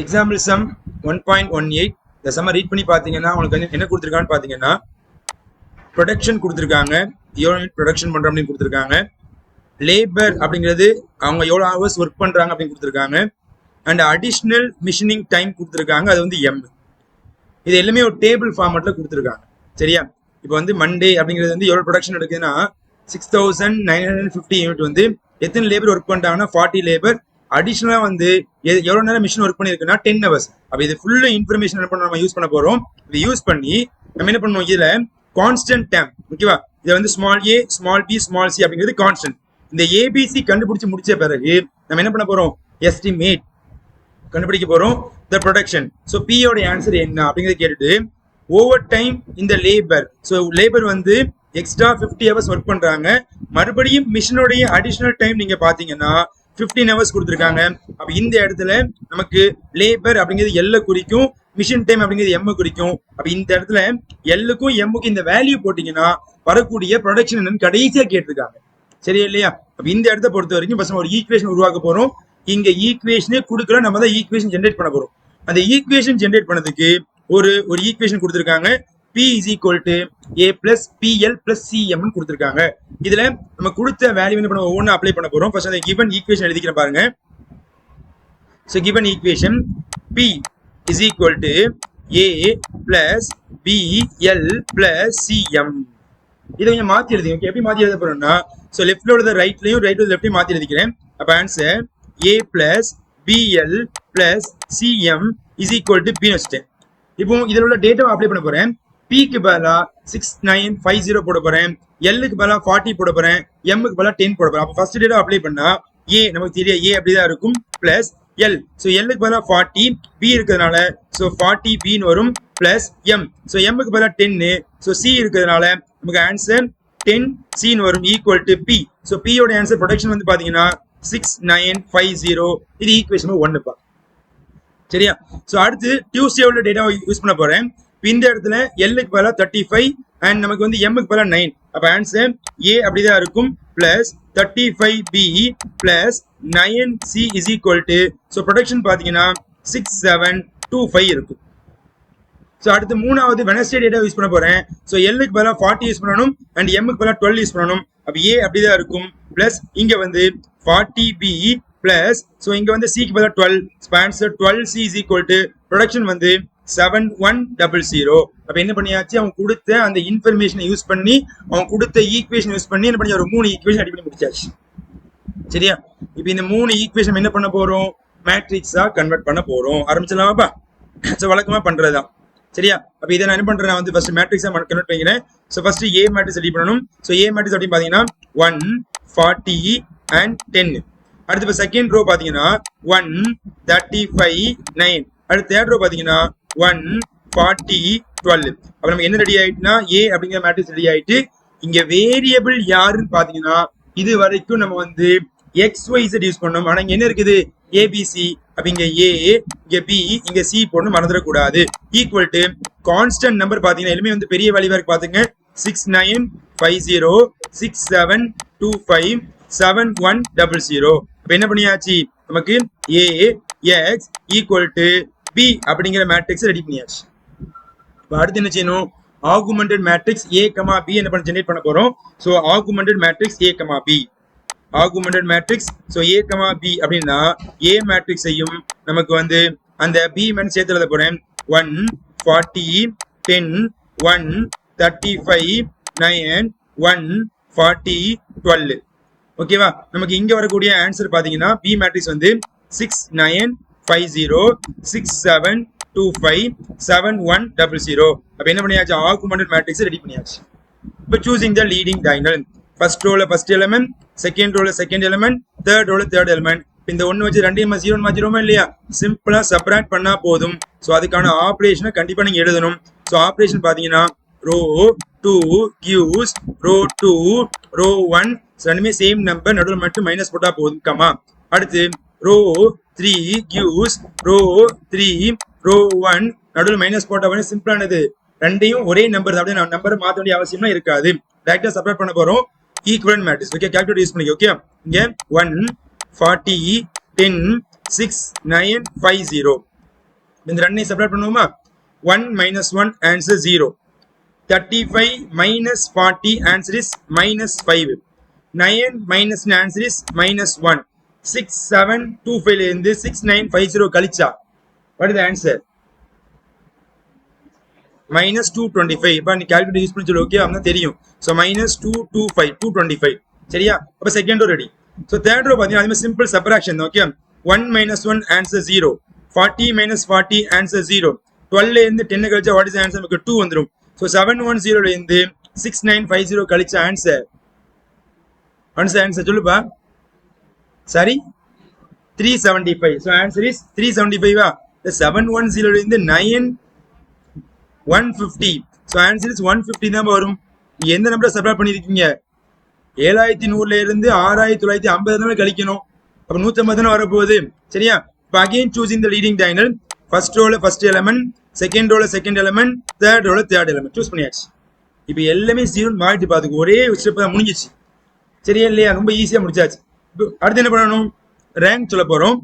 Example some 1.18 இந்த சம்ம read பண்ணி பார்த்தீங்கன்னா உங்களுக்கு என்ன கொடுத்துருக்கான்னு பார்த்தீங்கன்னா ப்ரொடக்ஷன் கொடுத்துருக்காங்க, எவ்வளோ யூனிட் ப்ரொடக்ஷன் பண்ணுறோம் அப்படின்னு கொடுத்துருக்காங்க. லேபர் அப்படிங்கிறது அவங்க எவ்வளோ ஹவர்ஸ் ஒர்க் பண்ணுறாங்க அப்படின்னு கொடுத்துருக்காங்க. அண்ட் அடிஷ்னல் மிஷினிங் டைம் கொடுத்துருக்காங்க, அது வந்து எம். இது எல்லாமே ஒரு டேபிள் ஃபார்மேட்டில் கொடுத்துருக்காங்க. சரியா? இப்போ வந்து மண்டே அப்படிங்கிறது வந்து எவ்வளோ ப்ரொடக்ஷன் எடுக்குதுன்னா 6950 யூனிட் வந்து எத்தனை லேபர் ஒர்க் பண்ணிட்டாங்கன்னா 40 லேபர். அடிஷனலா வந்து எவ்வளவு நேரம் மிஷின் ஒர்க் பண்ணிருக்குன்னா 10 ஹவர்ஸ். அப்ப இது ஃபுல்லா இன்ஃபர்மேஷன் என்ன பண்ண நம்ம யூஸ் பண்ண போறோம். இதை யூஸ் பண்ணி நம்ம என்ன பண்ணுவோம், இதுல கான்ஸ்டன்ட் டைம், ஓகேவா? இதை வந்து small A small B small C அப்படிங்கிறது கான்ஸ்டன்ட். இந்த ஏபிசி கண்டுபிடிச்சு முடிச்ச பிறகு நம்ம என்ன பண்ண போறோம், எஸ்டிமேட் கண்டுபிடிக்க போறோம் த ப்ரொடக்ஷன். ஸோ பி யோட ஆன்சர் என்ன அப்படிங்கிறத கேட்டுட்டு ஓவர் டைம் இந்த லேபர். ஸோ லேபர் வந்து எக்ஸ்ட்ரா 50 ஹவர்ஸ் ஒர்க் பண்றாங்க. மறுபடியும் மிஷினோடைய அடிஷனல் டைம் நீங்க பாத்தீங்கன்னா 15 ஹவர்ஸ் கொடுத்துருக்காங்க. அப்ப இந்த இடத்துல நமக்கு லேபர் அப்படிங்கிறது எல்ல குறிக்கும், மிஷின் டைம் அப்படிங்கிறது எம் குறிக்கும். அப்ப இந்த இடத்துல எல்லுக்கும் எம்முக்கும் இந்த வேல்யூ போட்டீங்கன்னா வரக்கூடிய ப்ரொடக்ஷன் என்னன்னு கடைசியா கேட்டிருக்காங்க. சரியா இல்லையா? அப்ப இந்த இடத்த பொறுத்த வரைக்கும் ஃபர்ஸ்ட் ஒரு ஈக்குவேஷன் உருவாக்க போறோம். இங்க ஈக்குவேஷனே கொடுக்கல, நம்ம தான் ஈக்குவேஷன் ஜென்ரேட் பண்ண போறோம். அந்த ஈக்குவேஷன் ஜென்ரேட் பண்ணதுக்கு ஒரு ஈக்குவேஷன் கொடுத்துருக்காங்க. P is equal to A plus PL plus CM கொடுத்துருக்காங்க. இதுல நம்ம கொடுத்த வேல்யூ என்ன பண்ண ஒவ்வொன்று அப்ளை பண்ண போறோம். ஃபர்ஸ்ட் அந்த given ஈக்குவேஷன் எழுதிக்கிறேன் பாருங்க. So given equation P is equal to A plus BL plus CM. இதை கொஞ்சம் மாத்தி எழுதிங்க. ஓகே, எப்படி மாத்தி எழுத போறோம்னா, ஸோ லெஃப்ட்ல உள்ள ரைட்லையும் ரைட்ல லெஃப்டையும் மாத்தி எழுதிக்கிறேன். அப்ப answer A plus BL plus CM is equal to P வச்சுட்டேன். இப்போ இதில் உள்ள டேட்டாவை அப்ளை பண்ண போறேன். பிக்கு பதிலா 6950 போட போறேன், எல்லுக்கு பதிலா 40 போட போறேன், எம்முக்கு பதிலா 10 போட போறேன். அப்போ ஃபர்ஸ்ட் டேட்டா அப்ளை பண்ணா ஏ நமக்கு தெரியும், ஏ அப்படிதான் இருக்கும் பிளஸ் எல். ஸோ எல்லுக்கு பதிலா 40, பி இருக்கிறதுனால ஸோ 40 பின்னு வரும் பிளஸ் எம். ஸோ எம்முக்கு பதிலா 10, ஸோ சி இருக்கிறதுனால நமக்கு ஆன்சர் 10 சின்னு வரும் ஈக்குவல் டு பி. ஸோ பியோட ஆன்சர் ப்ரொடக்ஷன் வந்து பாத்தீங்கன்னா 6950. இது ஈக்குவேஷன் 1. சரியா? ஸோ அடுத்து டியூஸ்டே உள்ள டேட்டாவை யூஸ் பண்ண போறேன். இந்த இடத்துல எல்லுக்கு பதிலா 35 அண்ட் நமக்கு வந்து எம்முக்கு பதிலா 9. அப்ப ஆன்சர் ஏ அப்படிதான் இருக்கும் plus 35B plus 9C is equal to, so production பாத்தீங்கன்னா 6725 இருக்கும். ஸோ அடுத்து மூணாவது வெனஸ்டே டேட்டா யூஸ் பண்ண போறேன். ஸோ எல்லுக்கு பதிலா 40 யூஸ் பண்ணணும் அண்ட் எம்முக்கு பதிலா 12 யூஸ் பண்ணணும். அப்ப ஏ அப்படிதான் இருக்கும் பிளஸ் இங்க வந்து 40B பிளஸ் ஸோ இங்க வந்து சிக்கு பதிலா 12. Answer 12C is equal to production வந்து 7100. அப்ப என்ன பண்ணியாச்சு, அவங்க கொடுத்த அந்த இன்ஃபர்மேஷனை யூஸ் பண்ணி, அவங்க கொடுத்த ஈக்குவேஷன் யூஸ் பண்ணி என்ன பண்ணி ஒரு 3 ஈக்குவேஷன் அடி பண்ணி முடிச்சாச்சு. சரியா? இப்போ இந்த 3 ஈக்குவேஷன் என்ன பண்ண போறோம், மேட்ரிக்ஸா கன்வெர்ட் பண்ண போறோம். ஆரம்பிச்சலாமாப்பா? ஸோ வழக்கமா பண்றதுதான். சரியா? அப்ப இதை நான் என்ன பண்றேன், நான் வந்து ஃபர்ஸ்ட் மேட்ரிக்ஸா கன்வெர்ட் பண்ணிக்கிறேன். So first A matrix ready பண்ணணும். ஸோ ஏ மேட்ரிக்ஸ் அப்படின்னு பாத்தீங்கன்னா 1 40 and 10. அடுத்து இப்போ செகண்ட் ரோ பாத்தீங்கன்னா 1 35 9. அடுத்து தேர்ட் ரோ பாத்தீங்கன்னா 1 40 12. அப்ப நமக்கு என்ன ரெடி ஆயிட்டுனா ஏ அப்படிங்கிற மேட்ரிக்ஸ் ரெடி ஆயிட்டு, இங்க வேரியபிள் யாருன்னு பாத்தீங்கன்னா இது வரைக்கும் நம்ம வந்து XYZ யூஸ் பண்ணோம். ஆனா இங்க என்ன இருக்குது, ஏபிசி. அப்ப இங்க ஏ, இங்க பி, இங்க சி போடணும், மறந்துடக்கூடாது. ஈக்குவல் டு கான்ஸ்டன்ட் நம்பர் பாத்தீங்கன்னா எல்லாமே வந்து பெரிய வேல்யூவா இருக்கு பாத்துங்க. 6950 6725 7100. அப்ப என்ன பண்ணியாச்சு, நமக்கு A X equal to B அப்படிங்கிற மேட்ரிக்ஸ் ரெடி பண்ணியாச்சு. அடுத்து என்ன செய்யணும், augmented matrix A comma B என்ன பண்ண ஜெனரேட் பண்ண போறோம். So augmented matrix A comma B, augmented matrix. So A comma B அப்படின்னா ஏ மேட்ரிக்ஸையும் நமக்கு வந்து அந்த பி மேன் சேர்த்து எழுத போறேன். 1 40 10 1 35 9 1 40 12. ஓகேவா? நமக்கு இங்க வரக்கூடிய ஆன்சர் பாத்தீங்கன்னா பி மேட்ரிக்ஸ் வந்து 6950 6725 7100. அப்ப என்ன பண்ணியாச்சு, ஆகுமெண்டட் மேட்ரிக்ஸ் ரெடி பண்ணியாச்சு. இப்போ choosing the leading diagonal. First ரோல ஃபர்ஸ்ட் எலிமெண்ட், செகண்ட் ரோல செகண்ட் எலிமெண்ட், தேர்ட் ரோல தேர்ட் எலிமெண்ட். இந்த ஒன்னு வச்சு 2 0 மாத்திரோமா இல்லையா? சிம்பிளா செப்பரேட் பண்ணா போதும். ஸோ அதுக்கான ஆப்ரேஷனை கண்டிப்பா நீங்க எழுதணும். ஸோ ஆப்ரேஷன் பாத்தீங்கன்னா ரோ 2 gives ரோ 2 ரோ 1 ரெண்டுமே சேம் நம்பர், நடுவில் மட்டும் மைனஸ் போட்டா போதும் கமா. அடுத்து ரோ 3 gives ரோ 3 ரோ 1 நடுவில் மைனஸ் போட்டா சிம்பிளானது. ரெண்டையும் ஒரே நம்பர், அப்படியே நான் நம்பரை மாற்ற வேண்டிய அவசியமா இருக்காது. டைரக்டா செப்பரேட் பண்ண போறோம். Equivalent matrix. Okay, calculator use பண்ணிக்க. ஓகே, இங்க 1 40 10 6 9 50. இந்த ரெண்டையும் செப்பரேட் பண்ணுவோமா 1 minus 1 answer 0 35 minus 40 answer is minus 5 9 minus answer is minus 1 6 7 2 5 இருந்து 6950 கழிச்சா what is the answer minus 225 இப்போ நீ கால்குலேட்டர் யூஸ் பண்ணி சொல்லு ஓகே அப்பனா தெரியும் சோ minus 225 225 சரியா அப்ப second row ready so third row பாத்தீங்கன்னா அதுமே simple subtraction okay 1 minus 1 answer 0 40 minus 40 answer 0 12 ல இருந்து 10 கழிச்சா what is the answer நமக்கு 2 வந்துரும் சோ 710 ல இருந்து 6950 கழிச்சா ஆன்சர் ஆன்சர் சொல்லுப்பா சரி 375 so answer is 375 வா 710 ல இருந்து 150 so answer is 150 தான் வரும் நீ எந்த நம்பரை சப்ட்ராக்ட் பண்ணிருக்கீங்க 7100 ல இருந்து 6950 தான் கழிக்கணும் அப்ப 150 தான வர போகுது சரியா இப்போ again choosing the leading diagonal first row ல first element second row ல second element third row ல third element choose பண்ணியாச்சு இப்போ எல்லாமே 0 மாறிட்டு பாத்துக்கு ஒரே ஸ்டெப் தான் முடிஞ்சிச்சு சரியா இல்லையா ரொம்ப ஈஸியா முடிச்சாச்சு அடுத்து என்ன பண்ணணும் ரேங்க் சொல்ல போறோம்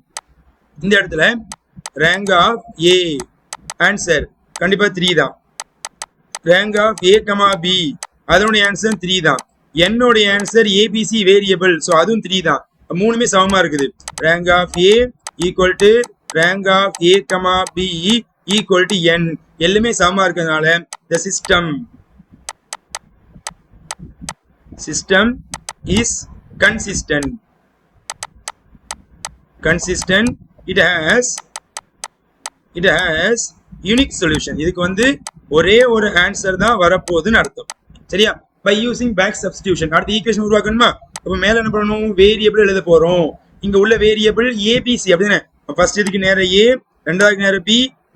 இந்த இடத்துல ரேங்க் ஆஃப் A ஆன்சர் கண்டிப்பா 3 தான் ரேங்க் ஆஃப் A, B அதோட ஆன்சர் 3 தான் n ஓட ஆன்சர் ABC வேரியபிள் சோ அதுவும் 3 தான் மூணுமே சமமா இருக்குது rank of A equal to rank of A, B equal to n எல்லாமே சமமா இருக்கிறதுனால the system is consistent it has unique solution இதுக்கு வந்து ஒரே ஒரு ஆன்சர் தான் வரப்போகுதுன்னு அர்த்தம் சரியா by using back substitution அடுத்த ஈக்குவேஷன் உருவாக்கணுமா அப்ப மேல என்ன பண்ணணும் வேரியபிள் எழுத போறோம் இங்க உள்ள வேரியபிள் ABC அப்படிதானே ஃபர்ஸ்ட் இதுக்கு நேர A ரெண்டாவது நேர B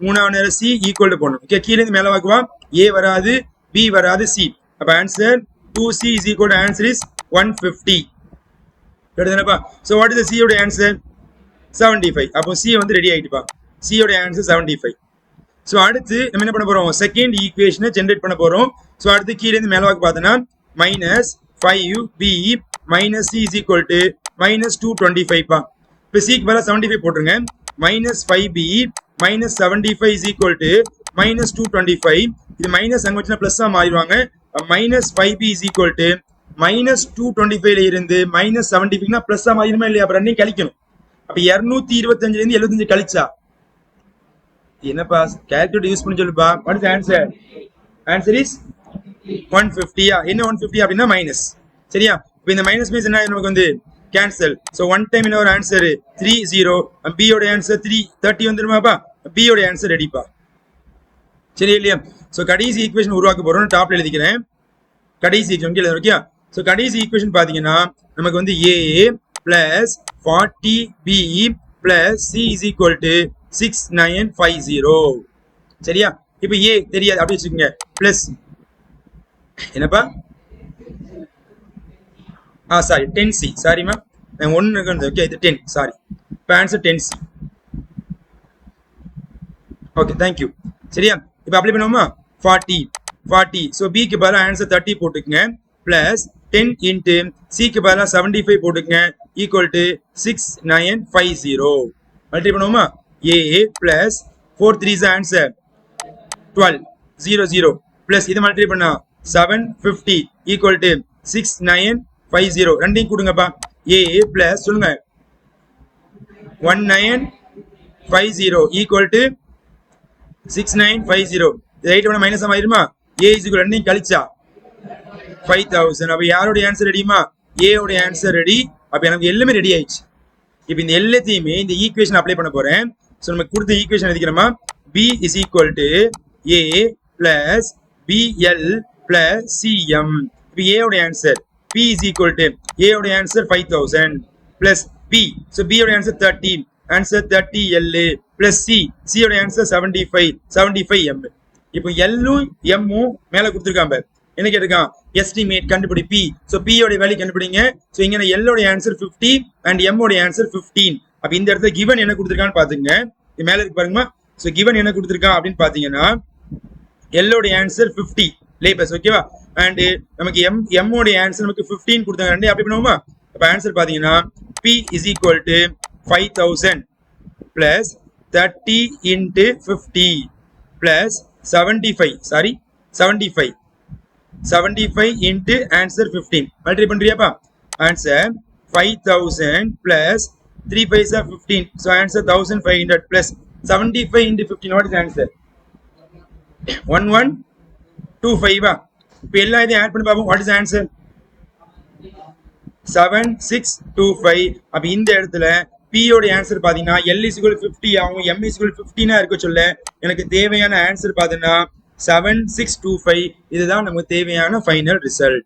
மூணாவது நேர C ஈக்குவல் டு போடணும் ஓகே கீழ இருந்து மேல வாக்குவா A வராது B வராது C அப்ப answer 2C is equal to answer is 150 எடுதுனப்பா so what is the C ஓட ஆன்சர் 75 அப்போ C வந்து ரெடி ஆயிடுப்பா C ஓட ஆன்சர் 75 சோ அடுத்து நம்ம என்ன பண்ண போறோம் செகண்ட் ஈக்குவேஷனை ஜெனரேட் பண்ண போறோம் சோ அடுத்து கீழ இருந்து மேல வாக்கு பார்த்தனா -5b - c is equal to -225 பா இப்போ c க்கு பதிலா 75 போட்டுருங்க -5b - 75 is equal to -225 இது மைனஸ் அங்க வச்சா பிளஸ் ஆ மாறிடுவாங்க -5b is equal to -225 ல இருந்து -75 னா பிளஸ் ஆ மாறிடுமா இல்லையா அப்ப ரெண்டையும் கழிக்கணும் அப்ப 225 ல இருந்து 75 கழிச்சா என்னப்பா கால்குலேட்டர் யூஸ் பண்ணி சொல்லுப்பா what is answer answer is 150 என்ன 150 அப்படினா மைனஸ் சரியா இப்போ இந்த மைனஸ் மீன்ஸ் என்ன நமக்கு வந்து கேன்சல் சோ ஒன் டைம் என்ன ஒரு ஆன்சர் 30 b ஓட ஆன்சர் 30 வந்துருமாப்பா b ஓட ஆன்சர் ரெடிப்பா சரியா இல்லையா சோ கடைசி ஈக்குவேஷன் உருவாக்க போறோம் டாப்ல எழுதிக்கிறேன் கடைசி ஈக்குவேஷன் எழுதுறோம் ஓகே சோ கடைசி ஈக்குவேஷன் பாத்தீங்கன்னா நமக்கு வந்து a plus 40b plus c is equal to 6950 சரியா இப்போ a தெரியாது அப்படி வச்சுக்கோங்க பிளஸ் என்னப்பா சாரி 10c சாரிமா நான் 1 இருக்குன்னு ஓகே இது 10 சாரி இப்போ answer 10c okay thank you சரியா இப்போ அப்ளை பண்ணுவோமா 40 சோ b க்கு பதிலா ஆன்சர் 30 போட்டுக்கங்க பிளஸ் 10 into c க்கு பதிலா 75 போட்டுக்கங்க ஈக்குவல் டு 6950 மல்டிப்ளை பண்ணுவோமா a plus 4 3 is the answer 12 0 plus இது மல்டிப்ளை பண்ணா 750 equal to 6950 ரெண்டையும் கூடுங்கப்பா a plus சொல்லுங்க 1950 equal to 6950 ரைட் பண்ண மைனஸ் ஆயிருமா a is equal ரெண்டையும் கழிச்சா 5000 அப்ப யாரோட ஆன்சர் ரெடிமா a ஓட ஆன்சர் ரெடி அப்ப எனக்கு எல்லாமே ரெடி ஆயிடுச்சு இப்போ இந்த எல்லாத்தையுமே இந்த ஈக்குவேஷன் அப்ளை பண்ண போறேன் சோ நமக்கு கொடுத்த equation எழுதிக்கிறோமா b is equal to a plus bl plus cm இப்போ a ஓட answer p is equal to a ஓட answer 5000 plus b so b ஓட answer 30 answer 30l plus c ஓட ஆன்சர் 75m இப்போ l உம் m உம் மேல கொடுத்திருக்காங்க என்ன கேட்டிருக்கான் எஸ்டிமேட் கண்டுபிடி p சோ p ஓட வேல்யூ கண்டுபிடிங்க சோ இங்க l ஓட ஆன்சர் 50 and m ஓட ஆன்சர் 15 அப்ப இந்த இடத்துல given என்ன கொடுத்திருக்கான்னு பாத்துங்க இது மேல இருக்கு பாருங்கமா சோ given என்ன கொடுத்திருக்கான் அப்படினு பாத்தீங்கன்னா l ஓட ஆன்சர் 50 லேபஸ் ஓகேவா and நமக்கு m ஓட ஆன்சர் நமக்கு 15 கொடுத்தாங்க ரெண்டே அப்ளை பண்ணுவோமா அப்ப ஆன்சர் பாத்தீங்கன்னா p is equal to 5000 plus 30 into 50 plus 75 into answer 15 multiply பண்றியாப்பா answer 5000 plus 3 5s are 15 so answer 1500 plus 75 into 15 what is answer 1125 இப்போ எல்லாம் இதையும் ஆட் பண்ணி பார்ப்போம் what is answer 7625 அப்ப இந்த இடத்துல P யோட ஆன்சர் பாத்தீங்கன்னா L is equal to 50 ஆகும் M is equal to 15 இருக்க சொல்ல எனக்கு தேவையான ஆன்சர் பாத்தீங்கன்னா 7625 இதுதான் நமக்கு தேவையான ஃபைனல் ரிசல்ட்